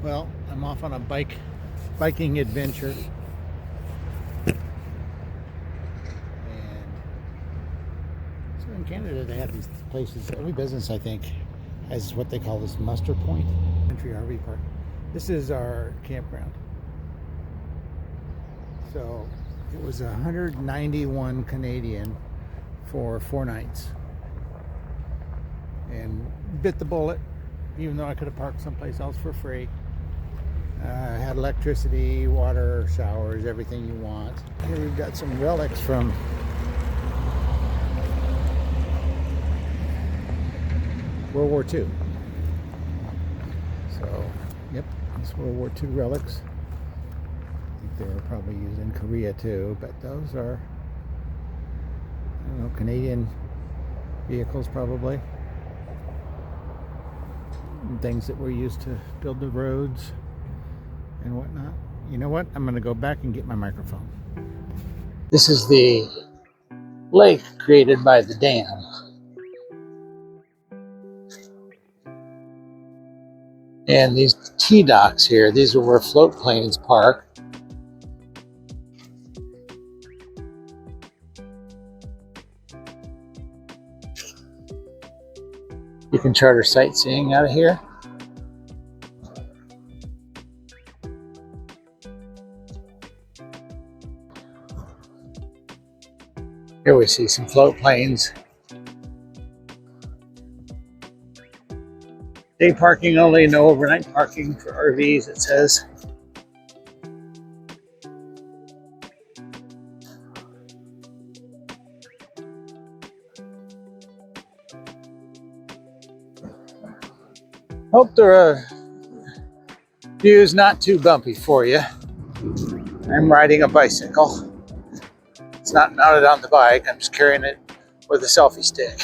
Well, I'm off on a biking adventure, and so in Canada they have these places. Every business, I think, has what they call this muster point, country RV park. This is our campground. So it was 191 Canadian for 4 nights, and bit the bullet, even though I could have parked someplace else for free. Had electricity, water, showers, everything you want. Here we've got some relics from World War II. So, yep, these World War II relics. I think they were probably used in Korea too, but those are, I don't know, Canadian vehicles probably. And things that were used to build the roads and whatnot. You know what? I'm going to go back and get my microphone. This is the lake created by the dam. And these T docks here, these are where float planes park. You can charter sightseeing out of here. Here we see some float planes. Day parking only, no overnight parking for RVs, it says. Hope the view's not too bumpy for you. I'm riding a bicycle. It's not mounted on the bike, I'm just carrying it with a selfie stick.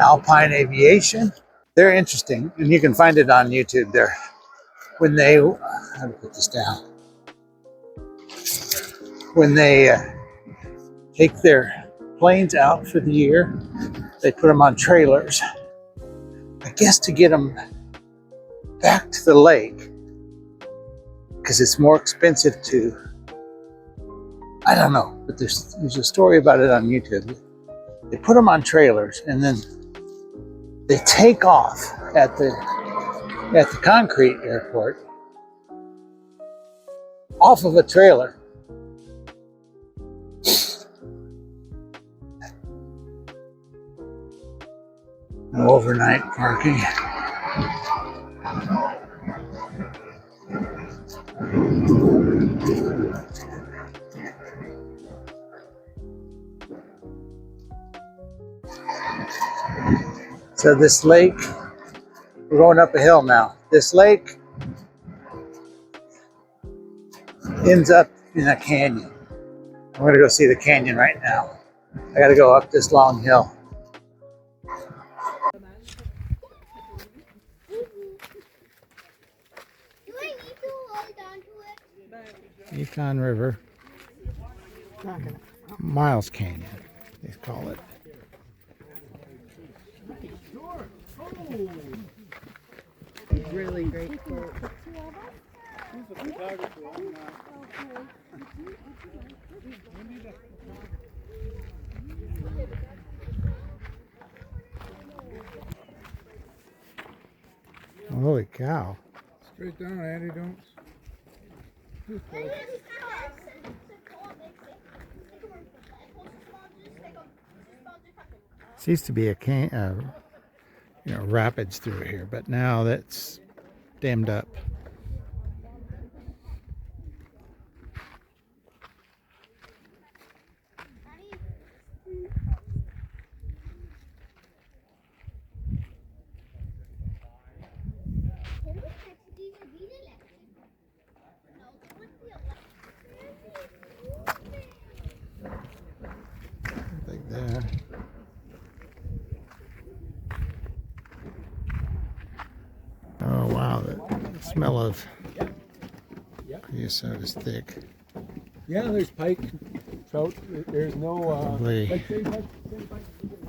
Alpine Aviation. They're interesting, and you can find it on YouTube there. When they, how to put this down? When they take their planes out for the year, they put them on trailers. I guess to get them back to the lake, because it's more expensive to, I don't know, but there's a story about it on YouTube. They put them on trailers and then they take off at the concrete airport off of a trailer. No overnight parking. So this lake, we're going up a hill now. This lake ends up in a canyon. I'm gonna go see the canyon right now. I gotta go up this long hill. Yukon River, Miles Canyon, they call it. Really great quote. Holy cow. Straight down, Andy, don't. This used to be a rapids through here, but now that's dammed up. Like that. Oh wow, the smell of creosote is thick. Yeah, there's pike, trout. There's no. Probably Like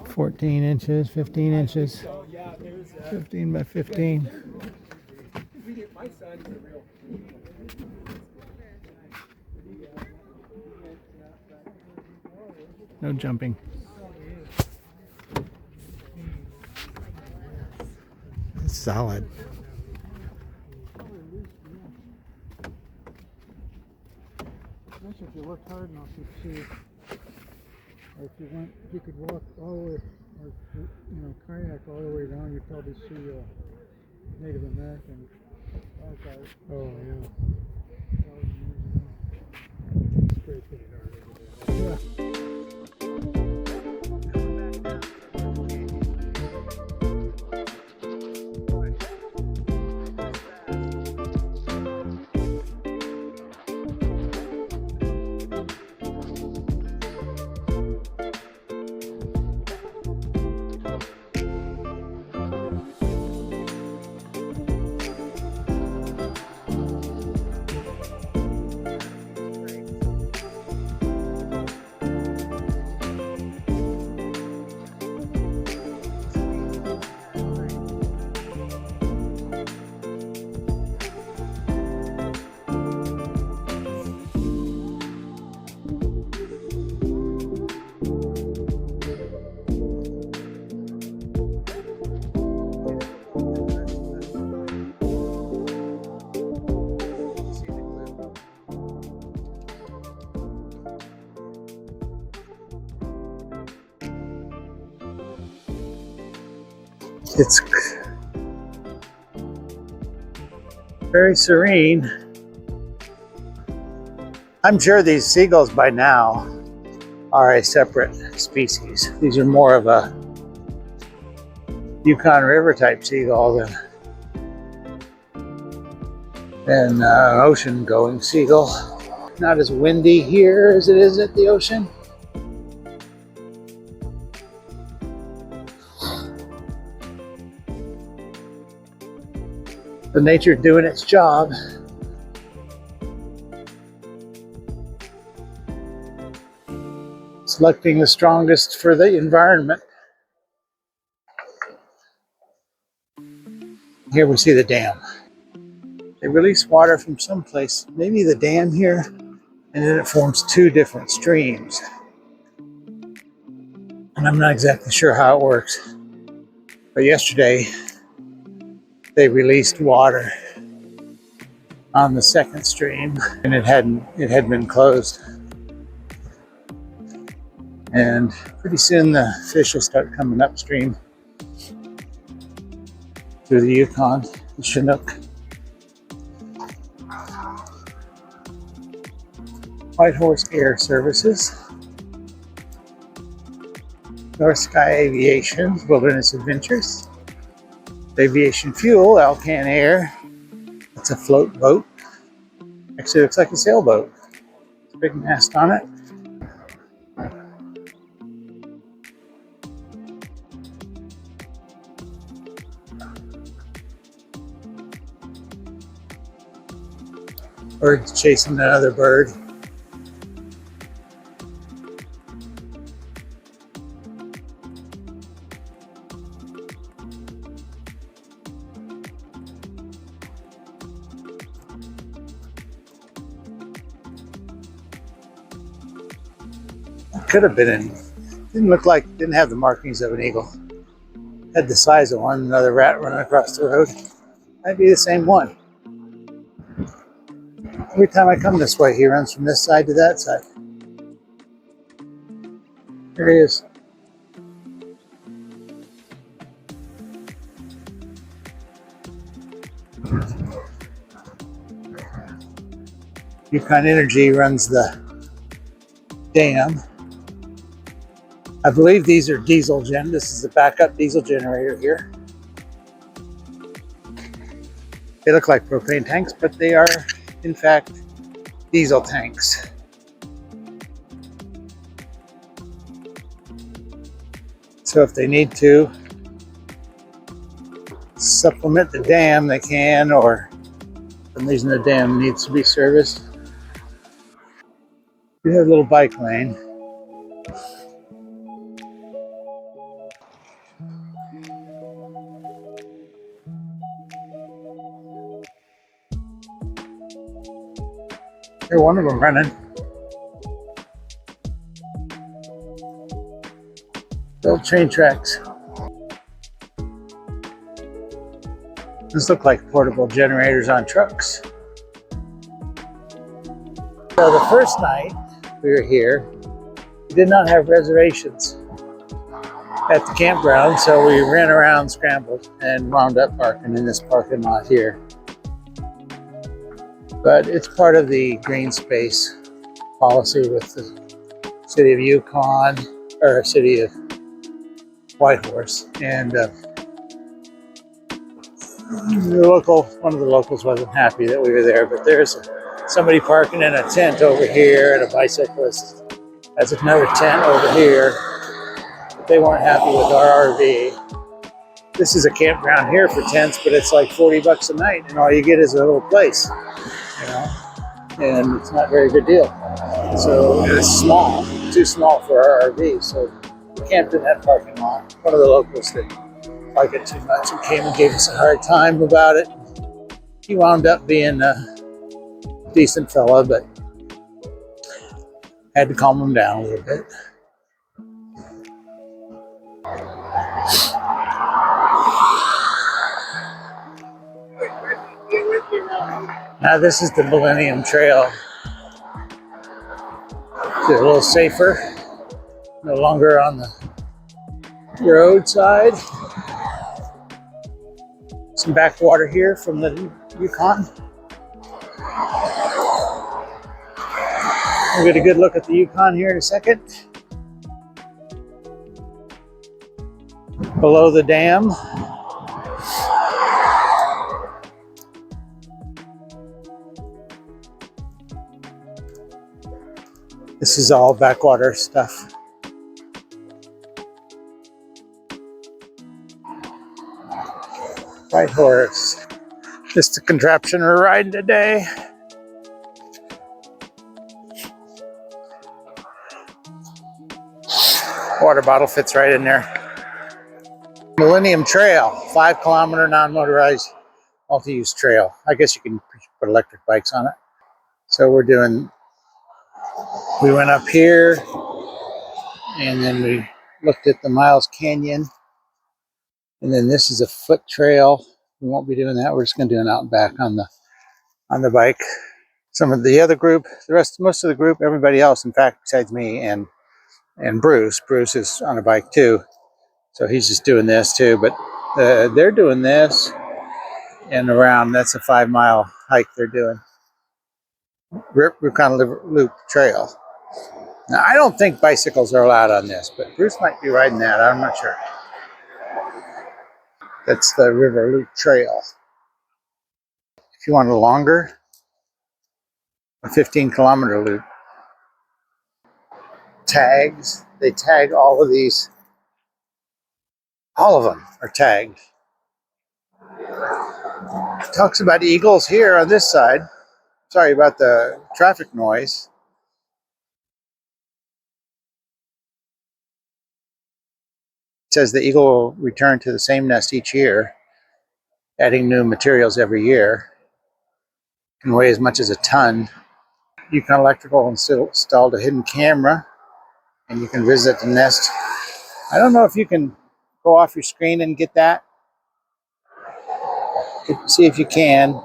14 inches, 15 inches, so yeah, there's. 15 by 15. My son's a real. No jumping. It's solid. If you looked hard enough, you'd see. Or if you could walk all the way, or kayak all the way down, you'd probably see Native American. Oh yeah. It's pretty darn over there. Yeah. It's very serene. I'm sure these seagulls by now are a separate species. These are more of a Yukon River type seagull than ocean going seagull. Not as windy here as it is at the ocean. The nature doing its job. Selecting the strongest for the environment. Here we see the dam. They release water from someplace, maybe the dam here, and then it forms two different streams. And I'm not exactly sure how it works. But yesterday, they released water on the second stream, and it had been closed. And pretty soon the fish will start coming upstream through the Yukon, the Chinook. Whitehorse Air Services, North Sky Aviation, Wilderness Adventures, Aviation Fuel, Alcan Air. It's a float boat. Actually, it looks like a sailboat. It's a big mast on it. Bird's chasing another bird. Could have been in. Didn't have the markings of an eagle. Had the size of one, another rat running across the road. Might be the same one. Every time I come this way, he runs from this side to that side. There he is. Yukon Energy runs the dam. I believe these are diesel gen. This is the backup diesel generator here. They look like propane tanks, but they are, in fact, diesel tanks. So if they need to supplement the dam, they can, or for some reason the dam needs to be serviced. We have a little bike lane. Here's one of them running. Old train tracks. These look like portable generators on trucks. So the first night we were here, we did not have reservations at the campground, so we ran around, scrambled, and wound up parking in this parking lot here. But it's part of the green space policy with the city of Yukon, or city of Whitehorse, and one of the locals wasn't happy that we were there, but there's somebody parking in a tent over here, and a bicyclist has another tent over here. But they weren't happy with our RV. This is a campground here for tents, but it's like 40 bucks a night, and all you get is a little place, you know, and it's not a very good deal. So it's small, too small for our RV, so we camped in that parking lot. One of the locals didn't like it too much and came and gave us a hard time about it. He wound up being a decent fella, but had to calm him down a little bit. Now this is the Millennium Trail. It's a little safer, no longer on the roadside. Some backwater here from the Yukon. We'll get a good look at the Yukon here in a second. Below the dam. This is all backwater stuff. Whitehorse. Just the contraption we're riding today. Water bottle fits right in there. Millennium Trail, 5 kilometer non-motorized multi-use trail. I guess you can put electric bikes on it. So we went up here and then we looked at the Miles Canyon. And then this is a foot trail. We won't be doing that. We're just going to do an out and back on the bike. Some of the other group, most of the group, everybody else, in fact, besides me and Bruce. Bruce is on a bike too, so he's just doing this too. But they're doing this and around. That's a 5-mile hike they're doing. Yukon Loop Trail. Now, I don't think bicycles are allowed on this, but Bruce might be riding that. I'm not sure. That's the River Loop Trail. If you want a longer, a 15-kilometer loop. Tags. They tag all of these. All of them are tagged. It talks about eagles here on this side. Sorry about the traffic noise. It says the eagle will return to the same nest each year, adding new materials every year. Can weigh as much as a ton. Yukon Electrical installed a hidden camera, and you can visit the nest. I don't know if you can go off your screen and get that. See if you can.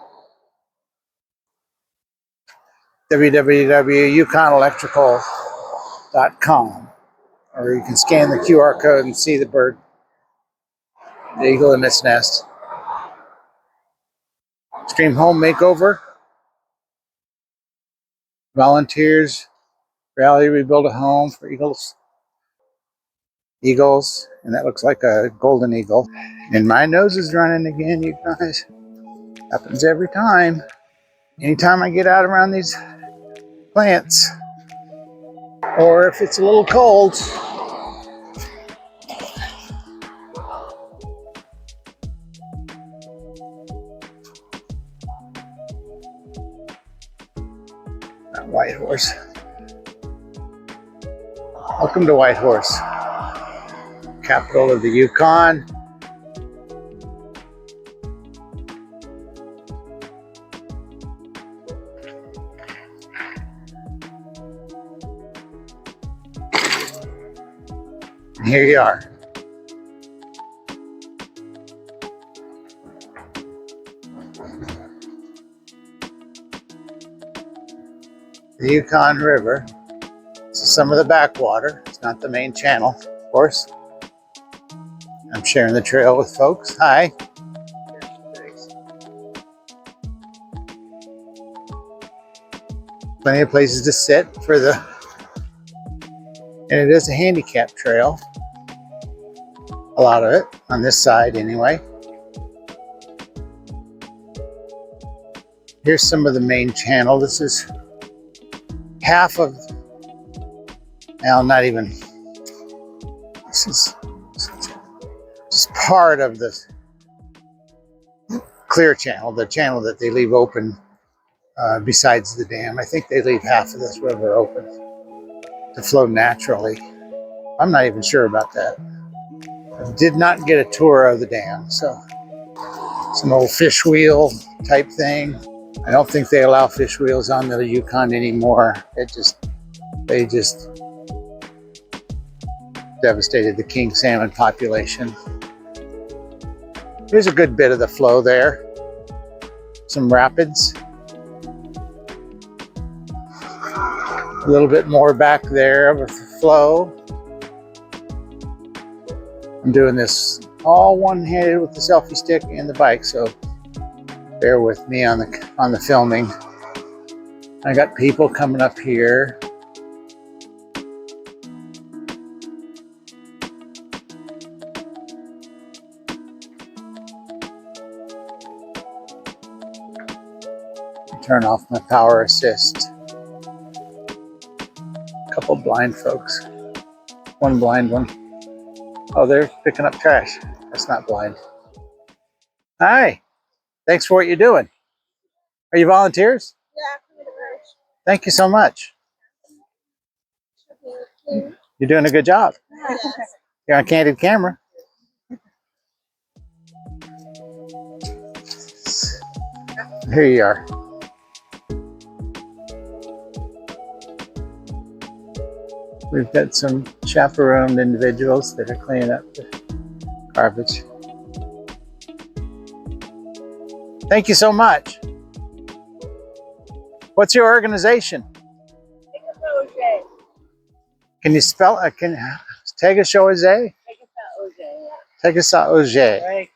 www.yukonelectrical.com, or you can scan the QR code and see the bird, the eagle in its nest. Extreme Home Makeover. Volunteers rally rebuild a home for eagles. And that looks like a golden eagle. And my nose is running again, you guys. Happens every time. Anytime I get out around these plants, or if it's a little cold. Whitehorse. Welcome to Whitehorse, capital of the Yukon. And here you are. The Yukon River. This is some of the backwater. It's not the main channel, of course. I'm sharing the trail with folks. Hi. Plenty of places to sit for the, and it is a handicap trail. A lot of it, on this side anyway. Here's some of the main channel. This is half of, well, not even, this is just part of the clear channel, the channel that they leave open besides the dam. I think they leave half of this river open to flow naturally. I'm not even sure about that. I did not get a tour of the dam, so some old fish wheel type thing. I don't think they allow fish wheels on the Yukon anymore. They just devastated the king salmon population. Here's a good bit of the flow there. Some rapids. A little bit more back there of a flow. I'm doing this all one-handed with the selfie stick and the bike, so bear with me on the filming. I got people coming up here. Turn off my power assist. A couple blind folks. One blind one. Oh, they're picking up trash. That's not blind. Hi. Thanks for what you're doing. Are you volunteers? Yeah. Thank you so much. You're doing a good job. You're on candid camera. Here you are. We've got some chaperoned individuals that are cleaning up the garbage. Thank you so much. What's your organization? Can you spell it? Tegashowazay? Tegashowazay. Right,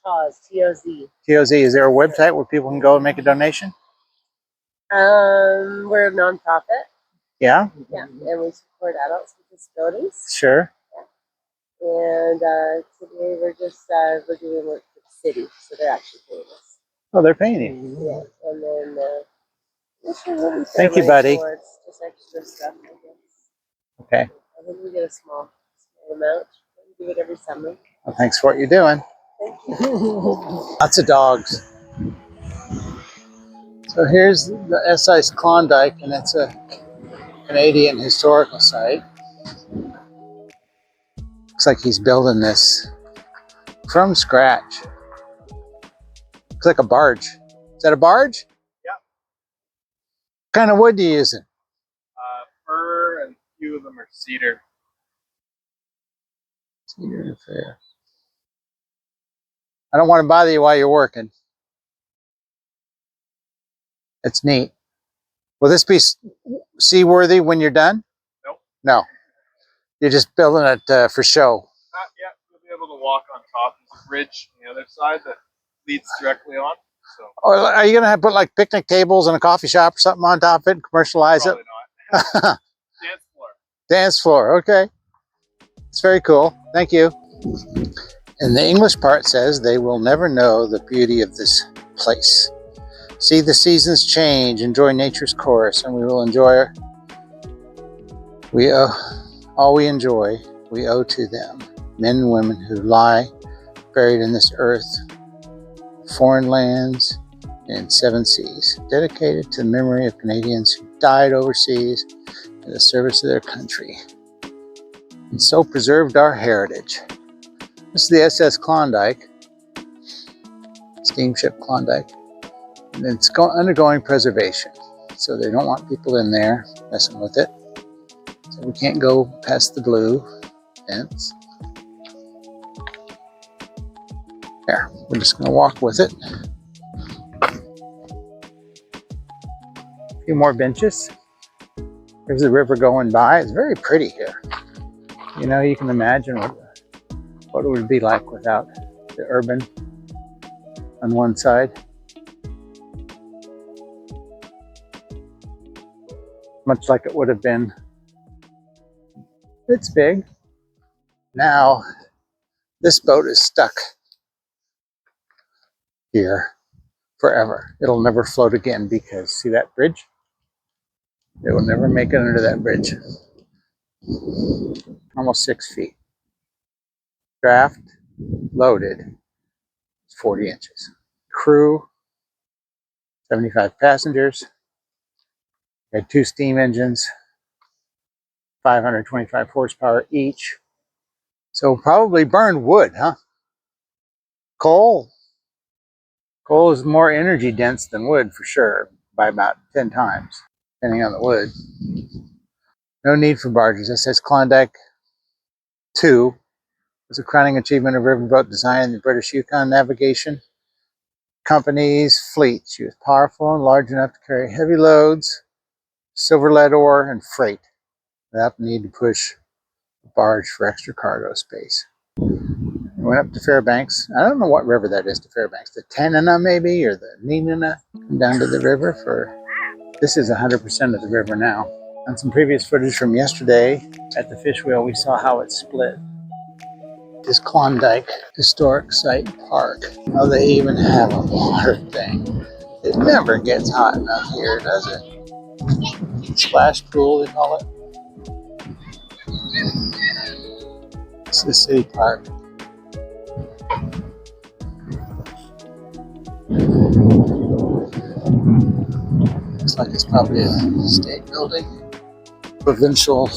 cause, T-O-Z. T-O-Z. Is there a website where people can go and make a donation? We're a nonprofit. Yeah? Yeah, and we support adults with disabilities. Sure. And today we're doing work for the city, so they're actually paying us. Oh, they're paying you. Yeah, and then Thank you, buddy. Just extra stuff, I guess. Okay. I think we get a small amount. We do it every summer. Well, thanks for what you're doing. Thank you. Lots of dogs. So here's the S.I.'s Klondike, and it's a Canadian historical site. Looks like he's building this from scratch. Looks like a barge. Is that a barge? Yeah. What kind of wood are you using? Fir, and a few of them are cedar. Cedar and fair. I don't want to bother you while you're working. It's neat. Will this be seaworthy when you're done? Nope. No. You're just building it for show. Yeah, you'll be able to walk on top. There's a bridge on the other side that leads directly on. So. Or are you going to have put like picnic tables and a coffee shop or something on top of it and commercialize Probably it? not. Dance floor. Dance floor. Okay. It's very cool. Thank you. And the English part says they will never know the beauty of this place. See the seasons change, enjoy nature's course, and we will enjoy all we enjoy, we owe to them, men and women who lie buried in this earth, foreign lands, and seven seas, dedicated to the memory of Canadians who died overseas in the service of their country and so preserved our heritage. This is the SS Klondike, steamship Klondike, and it's undergoing preservation. So they don't want people in there messing with it. So we can't go past the blue fence. There, we're just going to walk with it. A few more benches. There's the river going by. It's very pretty here. You know, you can imagine what it would be like without the urban on one side. Much like it would have been. It's big. Now, this boat is stuck here forever. It'll never float again because, see that bridge? It will never make it under that bridge. Almost 6 feet. Draft, loaded, 40 inches. Crew, 75 passengers. We had 2 steam engines, 525 horsepower each. So probably burned wood, huh? Coal. Coal is more energy dense than wood for sure, by about 10 times, depending on the wood. No need for barges. This says Klondike 2 was a crowning achievement of riverboat design in the British Yukon navigation company's fleet. She was powerful and large enough to carry heavy loads, silver lead ore, and freight without the need to push a barge for extra cargo space. We went up to Fairbanks. I don't know what river that is to Fairbanks. The Tanana maybe, or the Nenana. Come down to the river for, this is 100% of the river now. On some previous footage from yesterday at the fish wheel, we saw how it split. This Klondike Historic Site Park. Oh, they even have a water thing. It never gets hot enough here, does it? Splash pool, they call it. It's the city park. Looks like it's probably a state building, provincial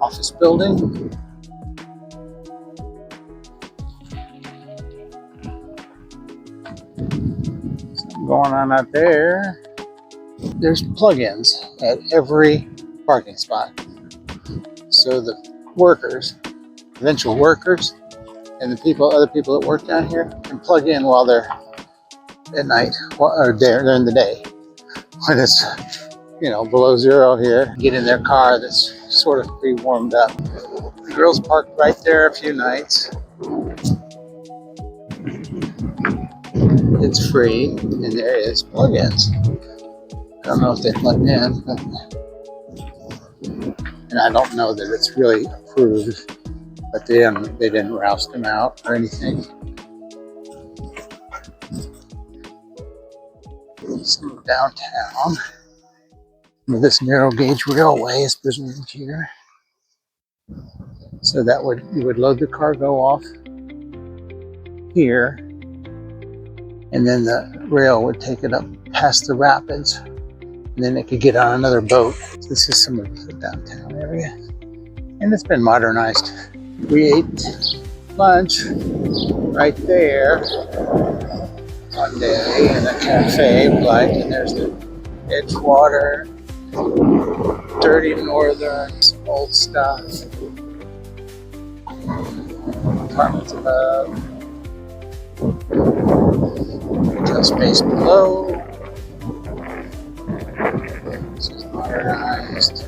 office building. Something going on out there. There's plug-ins at every parking spot. So the workers, provincial workers, and the other people that work down here can plug in while they're at night, or during the day. When it's, below zero here, get in their car that's sort of pre-warmed up. The girls parked right there a few nights. It's free, and there is plug-ins. I don't know if they plugged in, and I don't know that it's really approved, but they didn't roust them out or anything. Some downtown. This narrow gauge railway is preserved here. So that you would load the cargo off here, and then the rail would take it up past the rapids, and then it could get on another boat. So this is some of the downtown area, and it's been modernized. We ate lunch right there one day in a cafe we liked, and there's the Edgewater, dirty northern, some old stuff. Apartments above, retail space below. This is modernized.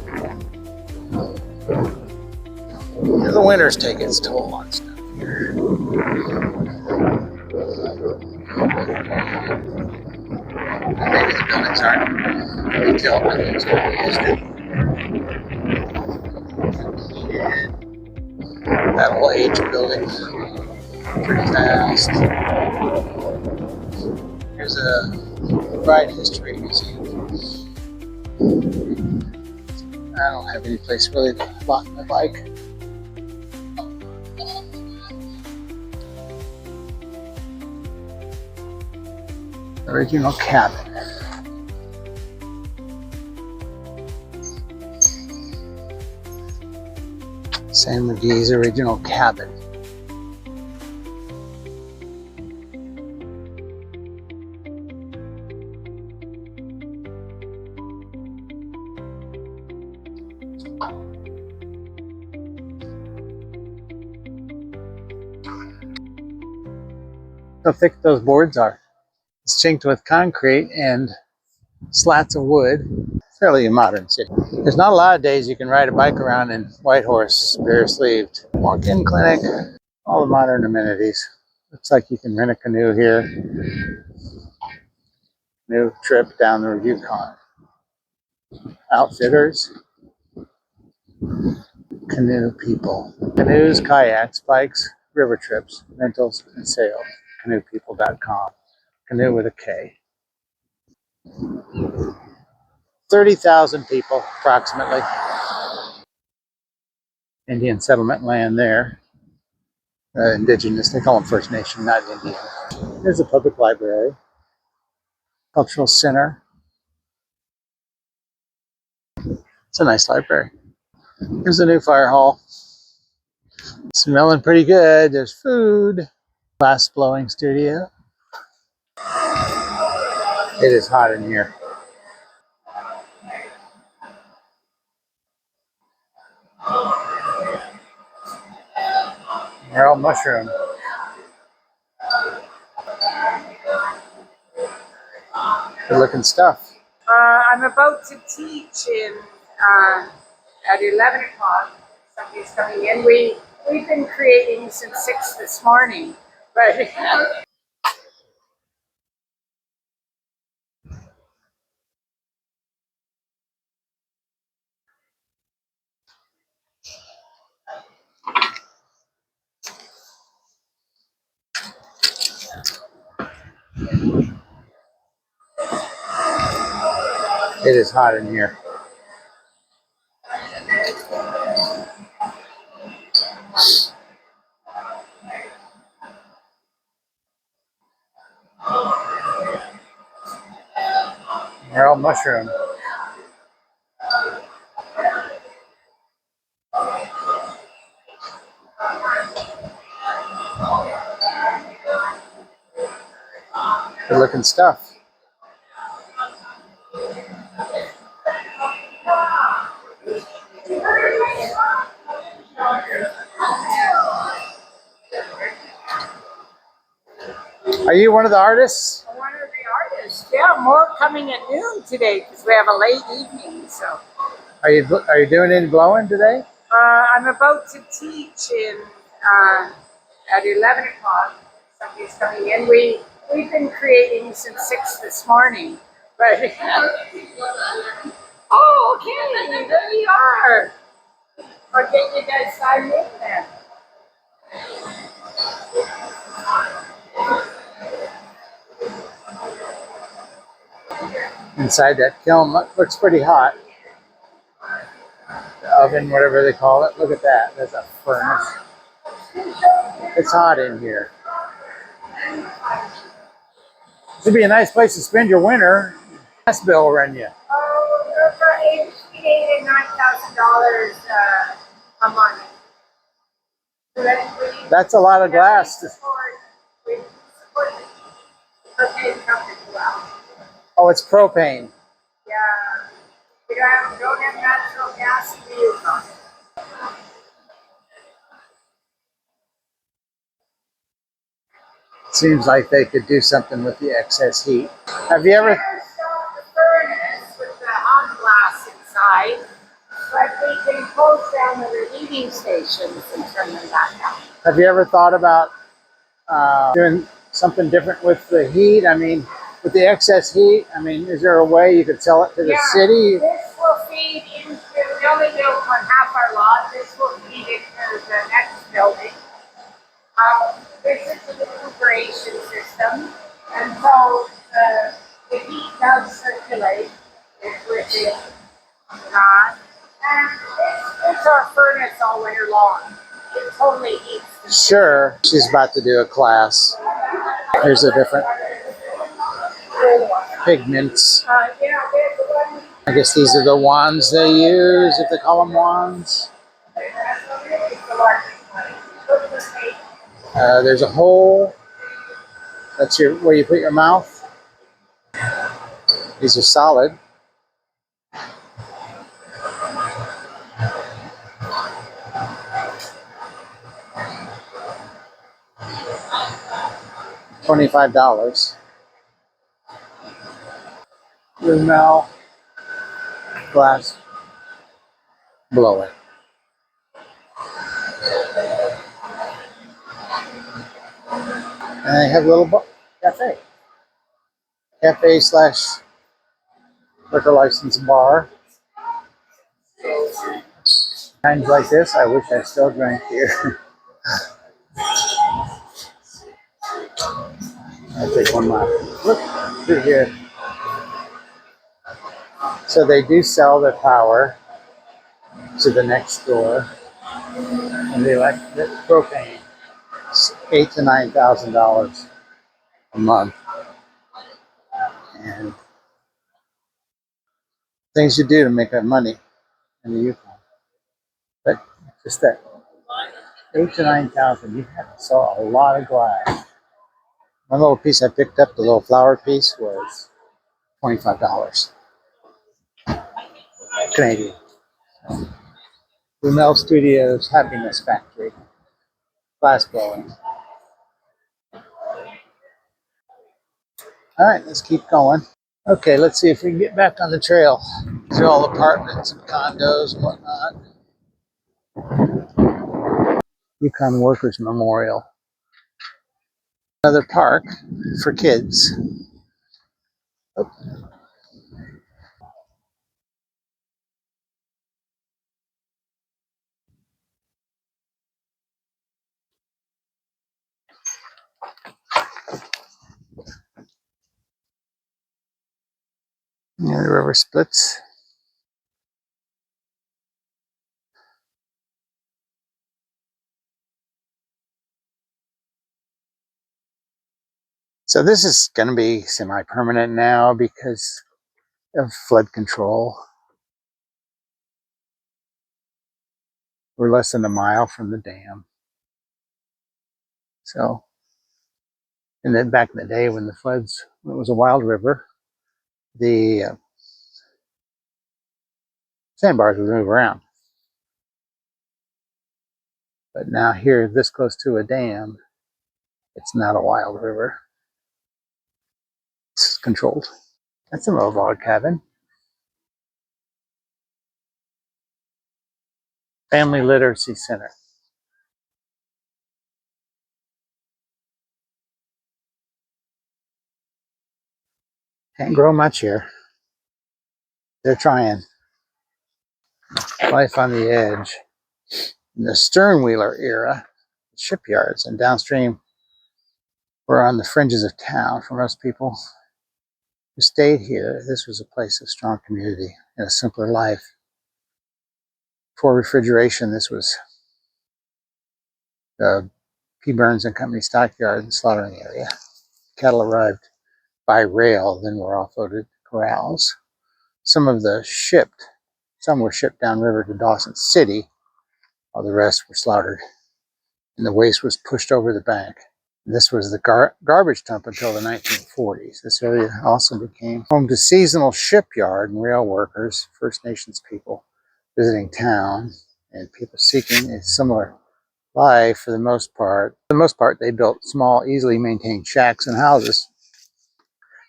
The winter's taking its toll on stuff here. Maybe the buildings aren't retail buildings, but we used it. That will age buildings pretty fast. Here's a ride history museum. I don't have any place really to lock my bike. Original cabin. Sam McGee's original cabin. How thick those boards are. It's chinked with concrete and slats of wood. Fairly a modern city. There's not a lot of days you can ride a bike around in Whitehorse bare sleeved. Walk-in clinic, all the modern amenities. Looks like you can rent a canoe here. New trip down the Yukon. Outfitters, canoe people. Canoes, kayaks, bikes, river trips, rentals, and sales. Canoepeople.com. Canoe with a K. 30,000 people, approximately. Indian settlement land there. Indigenous, they call them First Nation, not Indian. There's a public library, cultural center. It's a nice library. Here's the new fire hall. Smelling pretty good. There's food. Glass blowing studio. It is hot in here. They're all mushroom. Good looking stuff. I'm about to teach in at 11 o'clock. Somebody's coming in. We've been creating since 6 this morning, but It is hot in here. They're all mushroom. Good looking stuff. Are you one of the artists? one of the artists. Yeah, more coming at noon today because we have a late evening. So Are you doing any blowing today? I'm about to teach in at 11 o'clock. Somebody's coming in. We've been creating since 6 this morning, but oh, okay, there you are. Okay, you guys sign in then. Inside that kiln looks pretty hot. The oven, whatever they call it. Look at that. There's a furnace. It's hot in here. This would be a nice place to spend your winter. Gas bill will run you. Oh, they're for $8,000 and $9,000 a month. So That's a lot of glass. We support the propane company well. Oh, it's propane. Yeah. We don't have natural gas in the Yukon. Seems like they could do something with the excess heat. Have you ever? There's the furnace with the hot glass inside, but we can close down the heating stations and turn them back on. Have you ever thought about doing something different with the heat? I mean, with the excess heat, I mean, is there a way you could sell it to the city? This will feed into, we only built on half our lot. This will feed into the next building. This is the recuperation system, and so the heat does circulate within that. And it's our furnace all winter long. It totally heats the Sure. She's about to do a class. Here's the different pigments. yeah, there's the one. I guess these are the wands they use, if they call them wands. the largest one. Look at the face. There's a hole. That's where you put your mouth. These are solid. $25. Rumel glass blowing. And they have a little cafe. Cafe slash liquor license bar. Times like this, I wish I still drank here. I'll take one more. Look through here. So they do sell their power to the next door, and they like the propane. It's $8,000 to $9,000 a month, and things you do to make that money in the Yukon. But just that 8 to 9,000, you have to sell a lot of glass. One little piece I picked up, the little flower piece, was $25 Canadian. Brunel Studios Happiness Factory, glass blowing. All right, let's keep going. Okay, let's see if we can get back on the trail. These are all apartments and condos and whatnot. Yukon Workers Memorial. Another park for kids. Oh, yeah, the river splits. So this is going to be semi-permanent now because of flood control. We're less than a mile from the dam. So, and then back in the day when when it was a wild river, the sandbars would move around. But now here, this close to a dam, it's not a wild river. It's controlled. That's a little log cabin. Family Literacy Center. Can't grow much here. They're trying. Life on the edge. In the sternwheeler era, shipyards and downstream were on the fringes of town for most people who stayed here. This was a place of strong community and a simpler life. Before refrigeration, this was the P. Burns and Company stockyard and slaughtering area. Cattle arrived by rail, then were offloaded to corrals. Some were shipped downriver to Dawson City, while the rest were slaughtered, and the waste was pushed over the bank. This was the garbage dump until the 1940s. This area also became home to seasonal shipyard and rail workers, First Nations people visiting town, and people seeking a similar life for the most part. For the most part, they built small, easily maintained shacks and houses.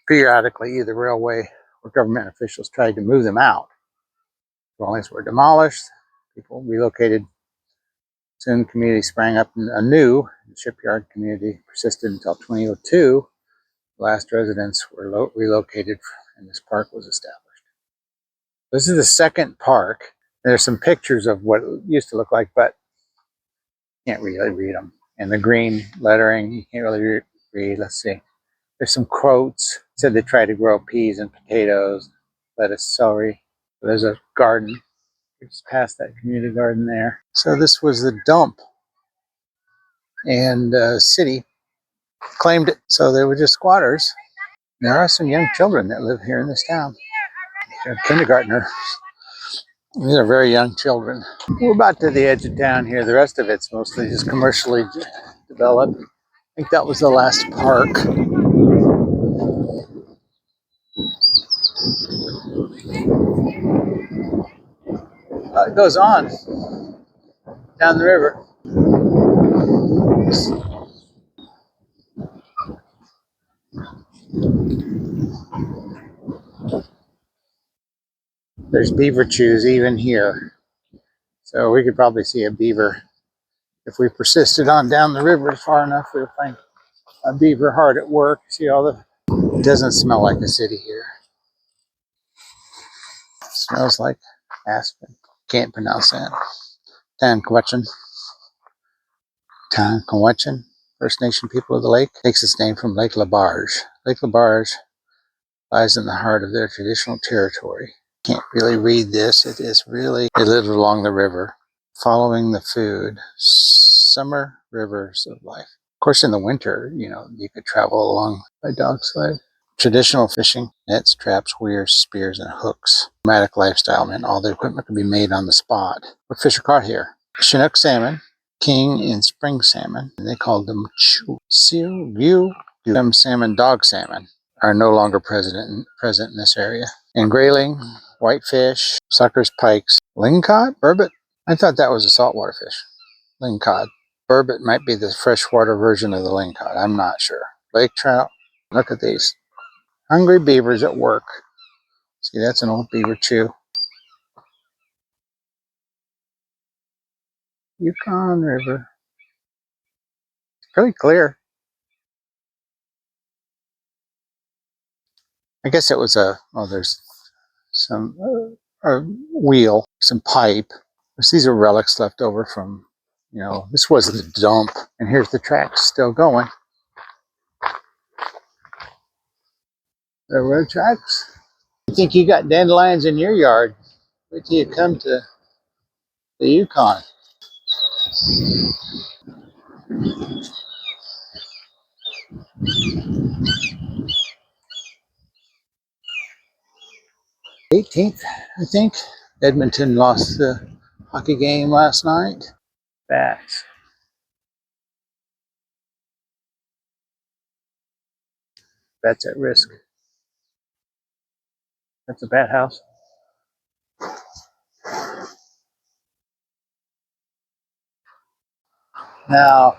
Periodically, either railway or government officials tried to move them out. Dwellings were demolished, people relocated. Soon, community sprang up anew. The shipyard community persisted until 2002. The last residents were relocated and this park was established. This is the second park. There's some pictures of what it used to look like, but you can't really read them. And the green lettering, you can't really read. Let's see. There's some quotes. It said they tried to grow peas and potatoes, lettuce, celery. There's a garden. Just past that community garden there. So this was the dump, and city claimed it. So they were just squatters. There are some young children that live here in this town. They're kindergartners. These are very young children. We're about to the edge of town here. The rest of it's mostly just commercially developed. I think that was the last park. It goes on down the river. There's beaver chews even here. So we could probably see a beaver. If we persisted on down the river far enough, we'll find a beaver hard at work. See all the... It doesn't smell like a city here. It smells like aspen. Can't pronounce that. Tanquetchan. Tanquetchan. First Nation people of the lake. Takes its name from Lake Labarge. Lake Labarge lies in the heart of their traditional territory. Can't really read this. It is really... They live along the river, following the food. Summer rivers of life. Of course, in the winter, you could travel along by dog sled. Traditional fishing, nets, traps, weirs, spears, and hooks. Nomadic lifestyle meant all the equipment could be made on the spot. What fish are caught here? Chinook salmon, king and spring salmon, and they called them chu. Seal, view, salmon, dog salmon are no longer present in this area. And grayling, whitefish, suckers, pikes, lingcod, burbot. I thought that was a saltwater fish. Lingcod. Burbot might be the freshwater version of the lingcod. I'm not sure. Lake trout. Look at these. Hungry beavers at work. See, that's an old beaver chew. Yukon River. It's pretty clear. I guess it was there's some a wheel, some pipe. These are relics left over from, this was the dump. And here's the tracks still going. The road tracks. You think you got dandelions in your yard? Wait till you come to the Yukon. '18th, I think. Edmonton lost the hockey game last night. Bats. Bats at risk. That's a bat house. Now,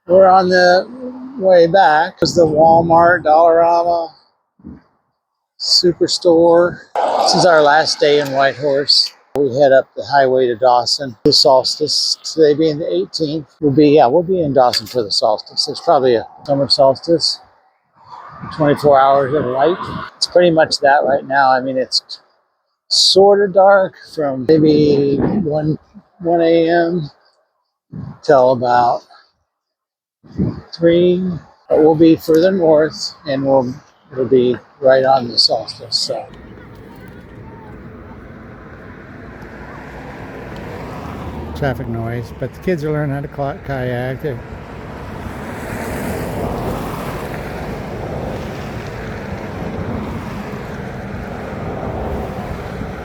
we're on the way back. There's the Walmart, Dollarama, Superstore. This is our last day in Whitehorse. We head up the highway to Dawson. The solstice, today being the 18th, we'll be in Dawson for the solstice. It's probably a summer solstice, 24 hours of light. It's pretty much that right now. I mean, it's sort of dark from maybe 1 a.m. till about 3. But we'll be further north, and we'll be right on the solstice. So. Traffic noise, but the kids are learning how to kayak.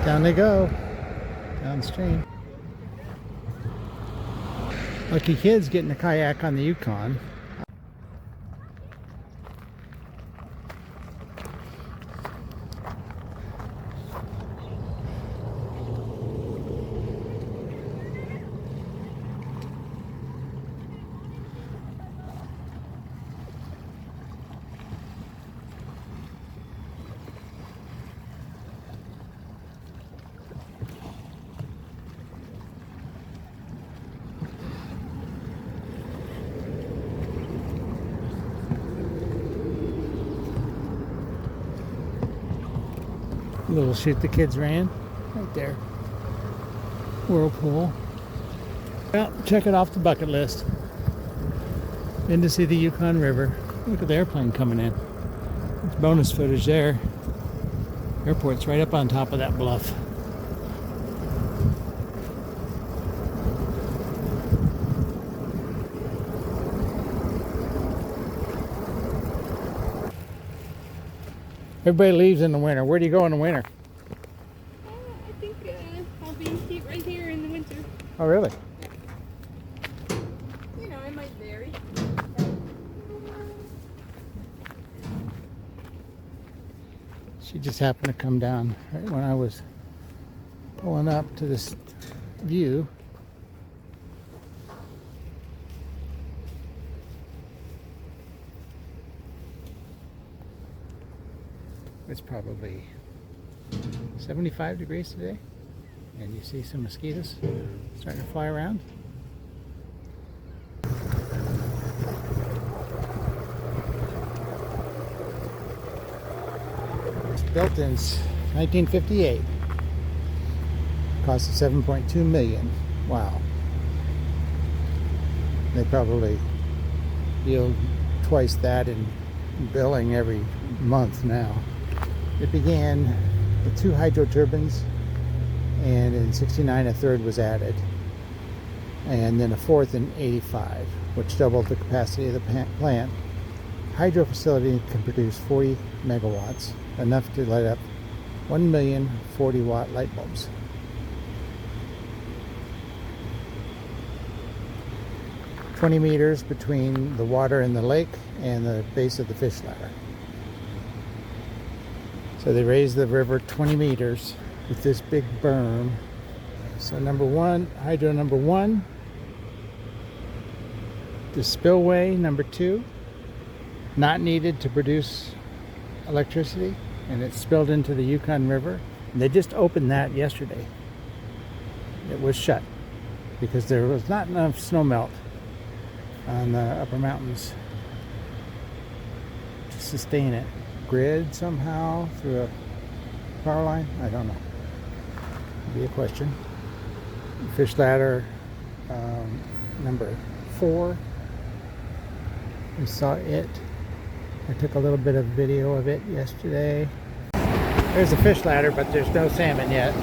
Down they go, downstream. Lucky kids getting a kayak on the Yukon. Little chute the kids ran right there. Whirlpool. Well, check it off the bucket list. Been to see the Yukon River. Look at the airplane coming in. There's bonus footage there. Airport's right up on top of that bluff. Everybody leaves in the winter. Where do you go in the winter? I think Oh, really? You know, it might vary. She just happened to come down right when I was pulling up to this view. It's probably 75 degrees today, and you see some mosquitoes starting to fly around. It's built in 1958. Cost $7.2 million. Wow. They probably yield twice that in billing every month now. It began with 2 hydro turbines, and in '69 a third was added, and then a fourth in '85, which doubled the capacity of the plant. Hydro facility can produce 40 megawatts, enough to light up 1 million 40-watt light bulbs. "20 meters between the water in the lake and the base of the fish ladder." So they raised the river 20 meters with this big berm. So hydro number one, the spillway number 2, not needed to produce electricity, and it spilled into the Yukon River. And they just opened that yesterday. It was shut because there was not enough snow melt on the upper mountains to sustain it. Grid somehow through a power line? I don't know. It'd be a question. Fish ladder number 4. We saw it. I took a little bit of video of it yesterday. There's a fish ladder, but there's no salmon yet.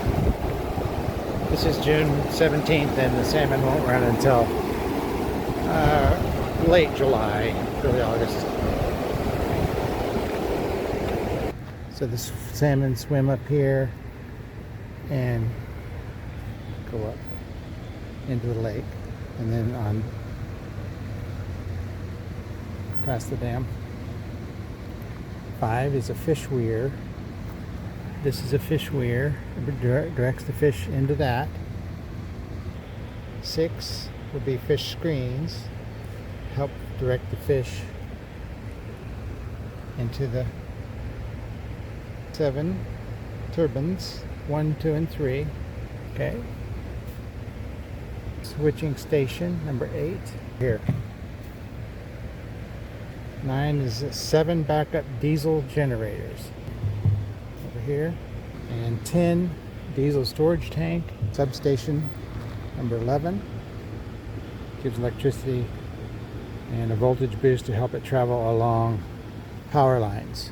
This is June 17th, and the salmon won't run until late July, early August. So the salmon swim up here and go up into the lake, and then on past the dam. 5 is a fish weir. This is a fish weir. It directs the fish into that. 6 would be fish screens. Help direct the fish into the 7 turbines, 1, 2, and 3. Okay. Switching station number 8 here. 9 is 7 backup diesel generators over here, and 10 diesel storage tank. Substation number 11 gives electricity and a voltage boost to help it travel along power lines.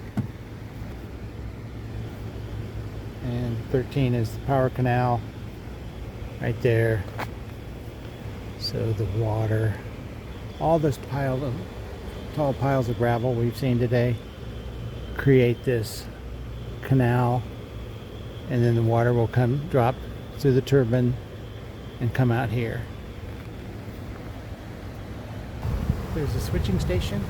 And 13 is the power canal right there. So the water, all this tall piles of gravel we've seen today create this canal, and then the water will drop through the turbine and come out here. There's a switching station.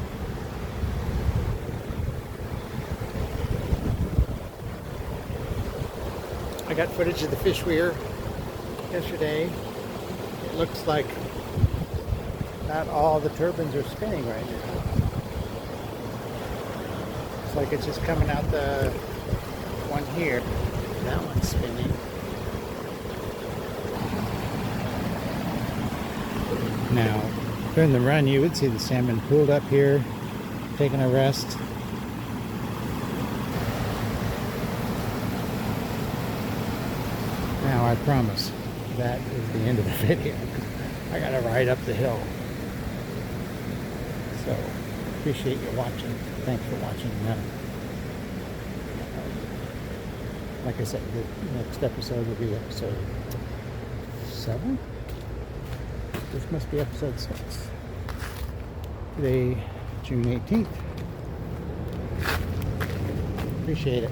I got footage of the fish weir yesterday. It looks like not all the turbines are spinning right now. It's like it's just coming out the one here. That one's spinning. Now, during the run, you would see the salmon pooled up here, taking a rest. Now, I promise that is the end of the video. I gotta ride up the hill. So, appreciate you watching. Thanks for watching. Like I said, the next episode will be episode 7? This must be episode 6. Today, June 18th. Appreciate it.